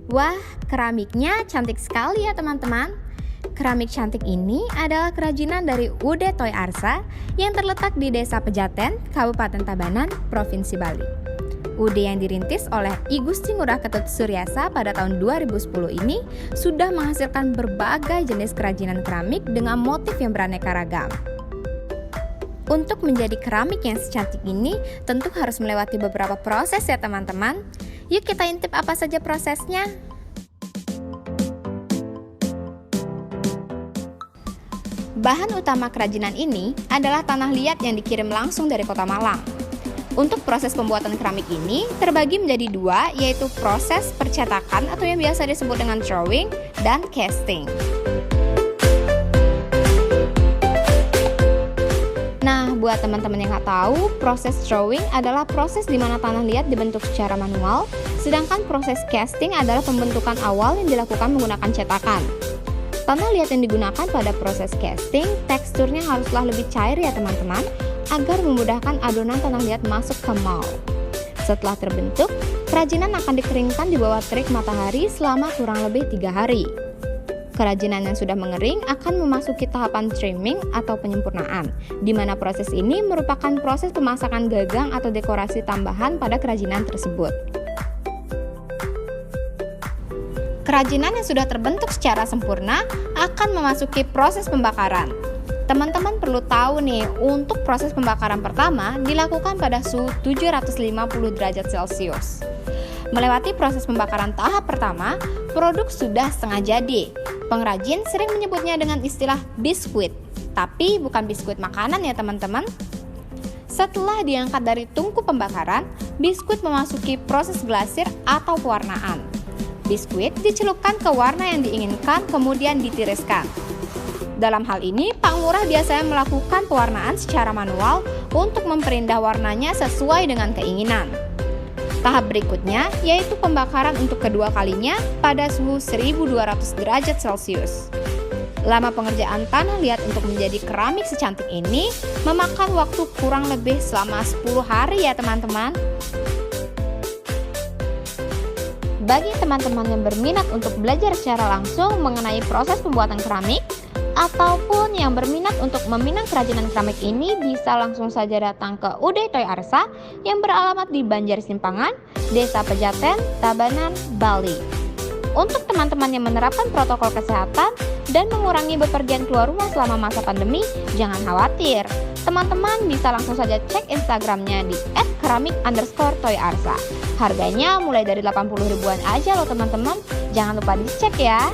Wah, keramiknya cantik sekali ya teman-teman. Keramik cantik ini adalah kerajinan dari UD Toy Arsa yang terletak di Desa Pejaten, Kabupaten Tabanan, Provinsi Bali. UD yang dirintis oleh I Gusti Ngurah Ketut Suryasa pada tahun 2010 ini sudah menghasilkan berbagai jenis kerajinan keramik dengan motif yang beraneka ragam. Untuk menjadi keramik yang secantik ini tentu harus melewati beberapa proses ya teman-teman. Yuk kita intip apa saja prosesnya. Bahan utama kerajinan ini adalah tanah liat yang dikirim langsung dari Kota Malang. Untuk proses pembuatan keramik ini terbagi menjadi dua, yaitu proses percetakan atau yang biasa disebut dengan drawing dan casting. Nah, buat teman-teman yang nggak tahu, proses drawing adalah proses di mana tanah liat dibentuk secara manual, sedangkan proses casting adalah pembentukan awal yang dilakukan menggunakan cetakan. Tanah liat yang digunakan pada proses casting, teksturnya haruslah lebih cair ya teman-teman, agar memudahkan adonan tanah liat masuk ke mold. Setelah terbentuk, kerajinan akan dikeringkan di bawah terik matahari selama kurang lebih 3 hari. Kerajinan yang sudah mengering akan memasuki tahapan trimming atau penyempurnaan, di mana proses ini merupakan proses pemasakan gagang atau dekorasi tambahan pada kerajinan tersebut. Kerajinan yang sudah terbentuk secara sempurna akan memasuki proses pembakaran. Teman-teman perlu tahu nih, untuk proses pembakaran pertama dilakukan pada suhu 750 derajat Celcius. Melewati proses pembakaran tahap pertama, produk sudah setengah jadi. Pengrajin sering menyebutnya dengan istilah biskuit, tapi bukan biskuit makanan ya teman-teman. Setelah diangkat dari tungku pembakaran, biskuit memasuki proses glasir atau pewarnaan. Biskuit dicelupkan ke warna yang diinginkan, kemudian ditiriskan. Dalam hal ini, Pak Ngurah biasanya melakukan pewarnaan secara manual untuk memperindah warnanya sesuai dengan keinginan. Tahap berikutnya yaitu pembakaran untuk kedua kalinya pada suhu 1200 derajat Celcius. Lama pengerjaan tanah liat untuk menjadi keramik secantik ini memakan waktu kurang lebih selama 10 hari ya teman-teman. Bagi teman-teman yang berminat untuk belajar secara langsung mengenai proses pembuatan keramik, ataupun yang berminat untuk meminang kerajinan keramik ini, bisa langsung saja datang ke UD Toy Arsa yang beralamat di Banjar Simpangan, Desa Pejaten, Tabanan, Bali. Untuk teman-teman yang menerapkan protokol kesehatan dan mengurangi bepergian keluar rumah selama masa pandemi, jangan khawatir. Teman-teman bisa langsung saja cek Instagramnya di @keramik_toyarsa. Harganya mulai dari 80 ribuan aja loh teman-teman. Jangan lupa dicek ya.